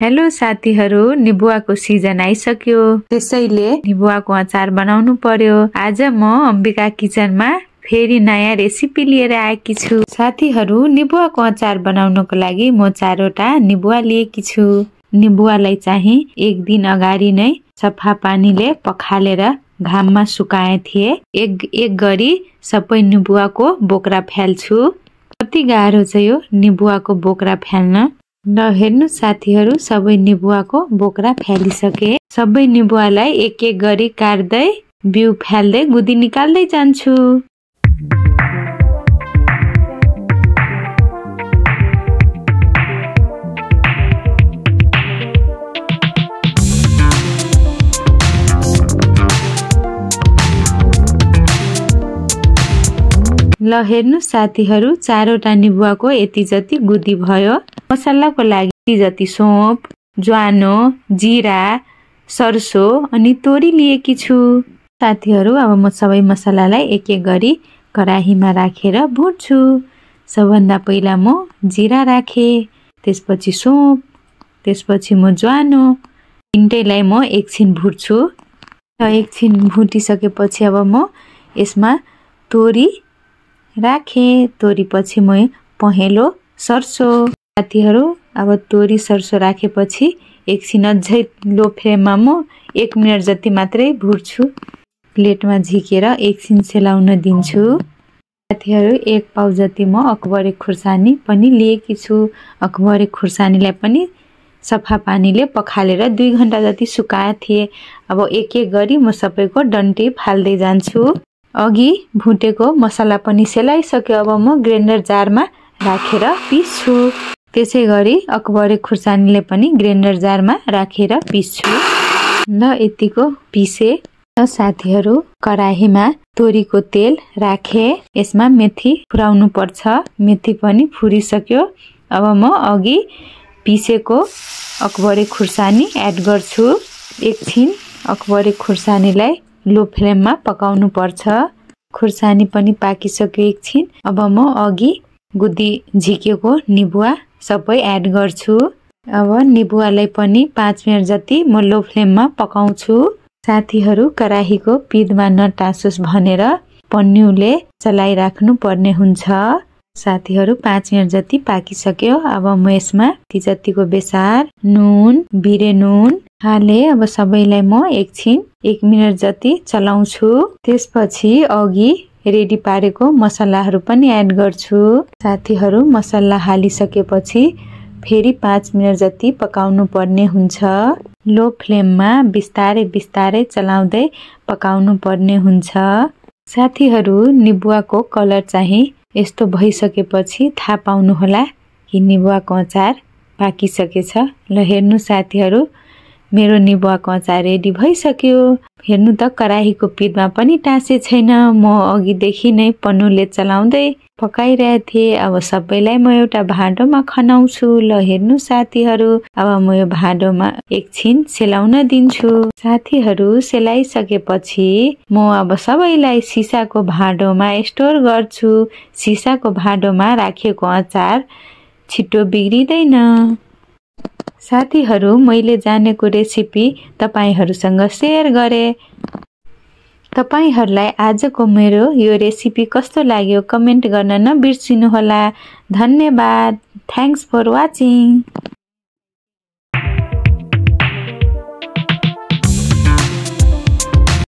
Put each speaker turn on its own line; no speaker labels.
Hello साथीहरु, निबुवाको season आइसक्यो। त्यसैले निबुवाको अचार बनाउनु पर्यो। आज म अम्बिका किचनमा फेरि नयाँ रेसिपी लिएर आएकी छु। साथीहरु, निबुवाको अचार बनाउनको लागि म 4 वटा निबुवा लिएकी छु। निबुवालाई चाहिँ एक दिन अगाडि नै सफा पानीले पखालेर घाममा सुकाए थिए। एक गरी सबै निबुवाको बोक्रा फ्याल्छु। कति गाह्रो छ यो निबुवाको बोक्रा फ्याल्न। ल हेर्नु साथीहरु, सबै निबुवाको बोक्रा फ्यालिसके। सबै निबुवालाई एक गरी काट्दै बिउ फ्याल्दै गुदी निकाल्दै जान्छु। ल हेर्नु साथीहरु, 4 वटा निबुवाको यति जति गुदी भयो। मसलाको लागि जति सोप, ज्वानो, जिरा, सरसो अनि तोरी लिएकी छु। साथीहरु, अब म सबै मसलालाई एक गरी कराहीमा राखेर भुट्छु। सबभन्दा पहिला म जिरा राखे, त्यसपछि सोप, त्यसपछि म ज्वानो, तीनटैलाई म एकछिन भुट्छु। र एकछिन भुटिसकेपछि अब म यसमा तोरी राखे, तोरी पछि म पहेँलो सरसो। साथीहरु, अब तोरी सरसो राखेपछि एकछिन अझै लो फ्लेममा म 1 मिनेट जति मात्रै भुट्छु। प्लेटमा झिकेर एकछिन सेलाउन दिन्छु। साथीहरु, 1 पाउ जति म अकबरे खुर्सानी पनि लिएकी छु। अकबरे खुर्सानीलाई पनि सफा पानीले पखालेर 2 घण्टा जति सुकाए थिए। अब एक गरी म सबैको डन्टी फाल्दै जान्छु। अघि भुटेको मसला पनि सेलाइसक्यो। अब म ग्राइन्डर जारमा राखेर पिस्छु। त्यसै गरी अकबरे खुर्सानीले पनि ग्राइन्डर जारमा राखेर पिस्छु। ल यतिको पिसे। साथीहरु, कराहीमा तोरीको तेल राखे, यसमा मेथी फुराउनु पर्छ। मेथी पनि फुरिसक्यो। अब म अघि पिसेको अकबरे खुर्सानी एड गर्छु। एकछिन अकबरे खुर्सानीलाई लो फ्लेममा पकाउनु पर्छ। खुर्सानी पनि पाकिसक्यो एकछिन। अब म अघि गुदी झिकेको निबुवा सबै एड गर्छु। अब निबुवालाई पनि 5 मिनेट जति म लो फ्लेममा पकाउँछु। साथीहरु, कराहीको पिदमा नटासोस् भनेर पन्युले चलाइराख्नु पर्ने हुन्छ। साथीहरु, 5 मिनेट जति पाकिसक्यो। अब म यसमा जतिको बेसार नुन, बिरे नुन हाले। अब सबैलाई म एकछिन 1 मिनेट जति चलाउँछु। त्यसपछि अघि रेडी पारेको मसलाहरू पनि एड गर्छु। साथीहरु, मसला हालिसकेपछि फेरि 5 मिनेट जति पकाउनु पर्ने हुन्छ। लो फ्लेममा बिस्तारै बिस्तारै चलाउँदै पकाउनु पर्ने हुन्छ। साथीहरु, निबुवाको कलर चाहिँ यस्तो भइसकेपछि थाहा पाउनु होला कि निबुवाको अचार पाकिसकेछ। ल हेर्नु साथीहरु, मेरो निबुवाको अचार रेडी भइसक्यो। हेर्नु त, कराहीको पिदमा पनि टाँसे छैन। म अघिदेखि नै पन्नुले चलाउँदै पकाइरहेको थिएँ। अब सबैलाई म एउटा भाँडोमा खनाउँछु। ल हेर्नु साथीहरु, अब म यो भाँडोमा एकछिन सेलाउन दिन्छु। साथीहरु, सेलाइसकेपछि म अब सबैलाई सिसाको भाँडोमा स्टोर गर्छु। सिसाको भाँडोमा राखेको अचार छिटो बिग्रिदैन। साथीहरु, मैले जानेको रेसिपी तपाईहरुसँग शेयर गरे। तपाईहरुलाई आजको मेरो यो रेसिपी कस्तो लाग्यो कमेन्ट गर्न नबिर्सिनु होला। धन्यवाद। Thanks for watching.